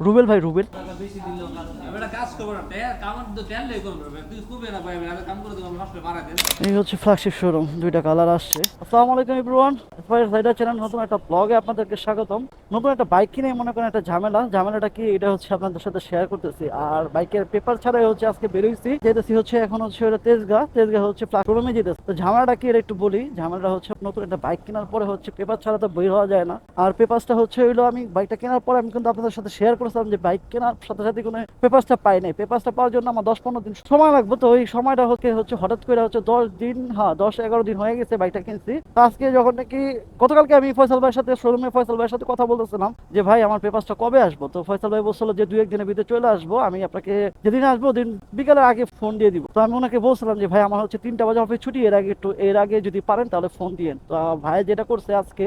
রুবেল ভাই, রুবেল। এই হচ্ছে ফ্ল্যাগশিপ শোরুম, দুইটা কালার আসছে। আসসালামু আলাইকুম এভরিওয়ান, সাইডার চ্যানেল নতুন একটা ব্লগে আপনাদেরকে স্বাগতম। নতুন একটা বাইক কিনে মনে করেন একটা ঝামেলাটা কি এটা হচ্ছে আপনাদের সাথে শেয়ার করতেছি। আর বাইকের পেপার ছাড়াই হচ্ছে আজকে বেরোইছি, যেতেছি হচ্ছে এখন হচ্ছে তেজগাঁ হচ্ছে ফ্ল্যাগ শোরুমে যেতেছি। তো ঝামেলাটা কি এটা একটু বলি। ঝামেলাটা হচ্ছে নতুন একটা বাইক কেনার পরে হচ্ছে পেপার ছাড়া তো বের হওয়া যায় না। আর পেপারসটা হচ্ছে হইলো, আমি বাইকটা কেনার পরে আমি কিন্তু আপনাদের সাথে শেয়ার করেছিলাম যে বাইক কেনার সাথে সাথে কোনো পেপারসটা পাই নাই। পেপারসটা পাওয়ার জন্য আমার 10-15 দিন সময় লাগবে। তো ওই সময়টা হচ্ছে হঠাৎ করে হচ্ছে 10 দিন, হ্যাঁ 10-11 দিন হয়ে গেছে বাইকটা কিনছি। তো আজকে যখন নাকি গতকালকে আমি ফয়সাল ভাইয়ের সাথে শোরুমে ফয়সাল ভাইয়ের সাথে কথা বলতেছিলাম যে ভাই আমার পেপারসটা কবে আসবো। তো ফয়সাল ভাই বলছিল যে 2-1 দিনের ভিতরে চলে আসবো, আমি আপনাকে যেদিন আসবো দিন বিকালের আগে ফোন দিয়ে দিব। তো আমি ওনাকে বলছিলাম যে ভাই আমার হচ্ছে 3টা বাজে অফিস ছুটি, এর আগে যদি পারেন তাহলে ফোন দিয়েন। তো ভাই যেটা করছে আজকে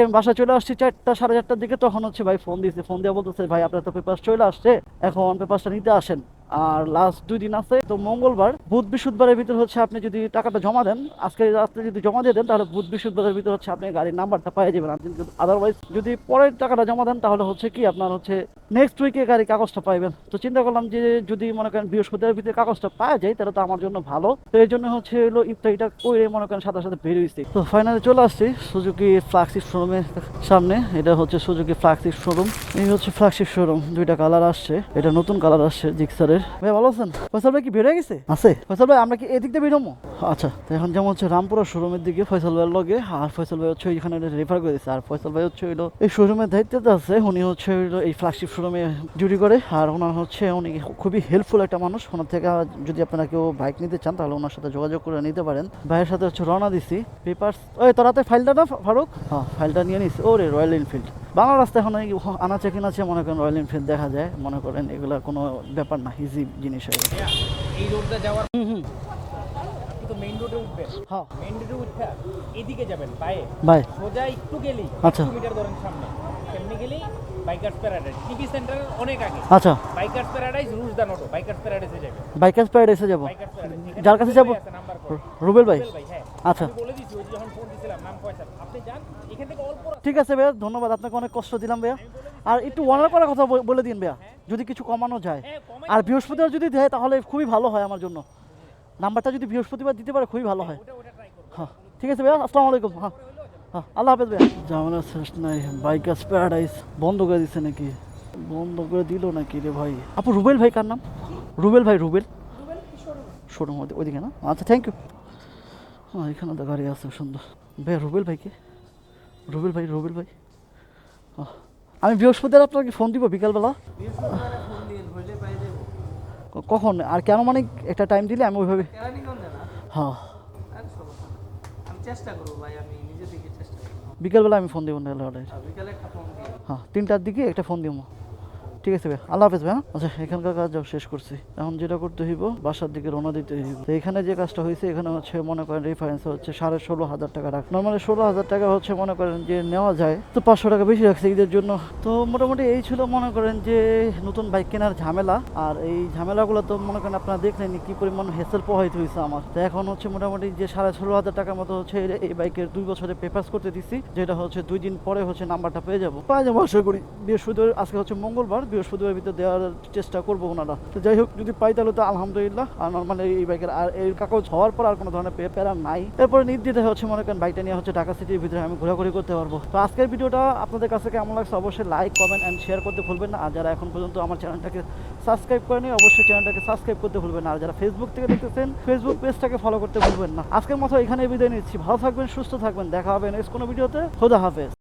আমি বাসায় চলে আসছি 4টা 4:30টার দিকে। তখন হচ্ছে ভাই ফোন দিয়েছে, ফোন দিয়ে বলতেছে ভাই আপনার তো পেপার চলে আসছে, এখন পেপারসটা নিতে আসেন। আর লাস্ট 2 দিন আছে, তো মঙ্গলবার বুধ বৃহস্পতিবারের ভিতর হচ্ছে আপনি যদি টাকাটা জমা দেন, আজকে রাত্রে যদি জমা দিয়ে দেন তাহলে বুধ বৃহস্পতিবারের ভিতর হচ্ছে আপনি গাড়ির নাম্বারটা পেয়ে যাবেন। আপনি আদারওয়াইজ যদি পরের টাকাটা জমা দেন তাহলে হচ্ছে কি আপনার হচ্ছে নেক্সট উইকে গাড়ির কাগজটা পাইবেন। তো চিন্তা করলাম যে যদি মনে করেন বৃহস্পতিবার ভিতরে কাগজটা পাওয়া যায় তাহলে তো আমার জন্য ভালো। তো এই জন্য হচ্ছে হলো ইফতারিটা করে মনে করেন সাথে সাথে বেরিয়েছি। তো ফাইনালি চলে আসছি সুজুকি ফ্ল্যাগশিপ শোরুমের সামনে। এটা হচ্ছে সুজুকি ফ্ল্যাগশিপ শোরুম। এই হচ্ছে ফ্ল্যাগশিপ শোরুম, দুইটা কালার আসছে। এটা নতুন কালার আসছে জিক্সারের। ভাই ভালো আছেন? ফয়সাল ভাই কি বের হয়ে গেছে? আছে ফয়সাল ভাই, আমরা কি এদিক দিয়ে বেরোবো? আচ্ছা, তো এখন যেমন হচ্ছে রামপুরা শোরুমের দিকে ফয়সাল ভাইয়ের লগে, আর ফয়সাল ভাই হচ্ছে এখানে রেফার করে দিচ্ছে। আর ফয়সাল ভাই হচ্ছে হইলো এই শোরুমের দায়িত্বতে আছে, উনি হচ্ছে হইলো এই ফ্ল্যাগশিপ শোরুমে ডিউটি করে। আর ওনার হচ্ছে উনি খুবই হেল্পফুল একটা মানুষ। ওনার থেকে যদি আপনারা কেউ বাইক নিতে চান তাহলে ওনার সাথে যোগাযোগ করে নিতে পারেন। ভাইয়ের সাথে হচ্ছে রওনা দিছি। পেপারস ওই তোরাতে ফাইলটা না ফারুক? হ্যাঁ ফাইলটা নিয়ে নিস। ওরে রয়্যাল এনফিল্ড, বাংলা রাস্তায় এখন আনাচে কিনাচে মনে করেন রয়্যাল এনফিল্ড দেখা যায়। মনে করেন এগুলা কোনো ব্যাপার না, ইজি জিনিস হয়ে গেছে। এই রোডটা যাওয়ার আপনি তো মেইন রোডে উঠবেন। হ্যাঁ মেইন রোডে উঠে এদিকে যাবেন পায়ে ভাই, সোজা একটু গেলেই আচ্ছা 2 মিটার ধরেন সামনে, সামনে গেলেই বাইকার্স প্যারাডাইস টিভি সেন্টারের অনেক আগে। আচ্ছা bikers paradise Rushdan auto bikers প্যারাডাইসে যাবেন। বাইকার্স প্যারাডাইসে যাবো। বাইকার্স প্যারাডাইস যার কাছে যাবো? রুবেল ভাই। ভাই হ্যাঁ, আচ্ছা আমি বলে দিছি ওই যখন ফোন দিছিলাম নাম ফয়সাল, আপনি যান এখান থেকে অল্প ঠিক আছে ভাইয়া, ধন্যবাদ আপনাকে, অনেক কষ্ট দিলাম ভাইয়া। আর একটু অনার করার কথা বলে দিন ভাইয়া, যদি কিছু কমানো যায়। আর বৃহস্পতিবার যদি দেয় তাহলে খুবই ভালো হয় আমার জন্য। নাম্বারটা যদি বৃহস্পতিবার দিতে পারে খুবই ভালো হয়। হ্যাঁ ঠিক আছে ভাইয়া, আসসালামু আলাইকুম। হ্যাঁ হ্যাঁ, আল্লাহ হাফেজ ভাইয়া। জামানা শেষ নাই, বাইকার্স প্যারাডাইস বন্ধ করে দিচ্ছে নাকি? বন্ধ করে দিল নাকি রে ভাই? আপু রুবেল ভাই কার নাম? রুবেল ভাই, রুবেল শোরুম ওইদিকে না? আচ্ছা থ্যাংক ইউ। হ্যাঁ এখানে তো গাড়ি আছে সুন্দর। ভাইয়া রুবেল ভাইকে, রুবেল ভাই, রুবেল ভাই। আমি বৃহস্পতিবার আপনাকে ফোন দিব বিকালবেলা। কখন আর কেন, মানে একটা টাইম দিলে আমি ওইভাবে। হ্যাঁ বিকালবেলা আমি ফোন দিব না, হ্যাঁ 3টার দিকে একটা ফোন দিব। ঠিক আছে ভাই, আল্লাহ হাফেজ ভাই। আচ্ছা এখানকার কাজ শেষ করছি, এখন যেটা করতে হইব বাসার দিকে রওনা দিতে হইব। তো এখানে যে কাজটা হয়েছে, এখানে হচ্ছে মনে করেন রেফারেন্স হচ্ছে 16,500 টাকা রাখ। নর্মালি 16,000 টাকা হচ্ছে মনে করেন যে নেওয়া যায়, তো 500 টাকা বেশি রাখছে ঈদের জন্য। তো মোটামুটি এই ছিল মনে করেন যে নতুন বাইক কেনার ঝামেলা। আর এই ঝামেলাগুলো তো মনে করেন আপনারা দেখলেন কি পরিমাণ হেসেল প্রভাবিত হয়েছে আমার। তো এখন হচ্ছে মোটামুটি যে 16,500 টাকার মতো হচ্ছে এই বাইকের 2 বছরের পেপার্স করতে দিচ্ছি, যেটা হচ্ছে 2 দিন পরে হচ্ছে নাম্বারটা পেয়ে যাবো আশা করি। বৃহস্পতিবার, আজকে হচ্ছে মঙ্গলবার, বৃহস্পতিবার ভিতরে দেওয়ার চেষ্টা করবো ওনারা। তো যাই হোক, যদি পাই তাহলে তো আলহামদুলিল্লাহ। আর নর্মালি এই বাইকের আর এই কাগজ হওয়ার পর আর কোনো ধরনের প্যারা নাই। এরপরে নির্দ্বিধা হচ্ছে মনে করেন বাইকটা নিয়ে হচ্ছে ঢাকা সিটির ভিতরে আমি ঘোরাঘুরি করতে পারবো। তো আজকের ভিডিওটা আপনাদের কাছে কেমন লাগছে অবশ্যই লাইক, কমেন্ট অ্যান্ড শেয়ার করতে ভুলবেন না। আর যারা এখন পর্যন্ত আমার চ্যানেলটাকে সাবস্ক্রাইব করেনি অবশ্যই চ্যানেলটাকে সাবস্ক্রাইব করতে ভুলবেন না। আর যারা ফেসবুক থেকে দেখতেছেন ফেসবুক পেজটাকে ফলো করতে ভুলবেন না। আজকের মতো এখানে বিদায় নিচ্ছি, ভালো থাকবেন, সুস্থ থাকবেন, দেখা হবে নেক্সট কোনো ভিডিওতে। খোদা হাফেজ।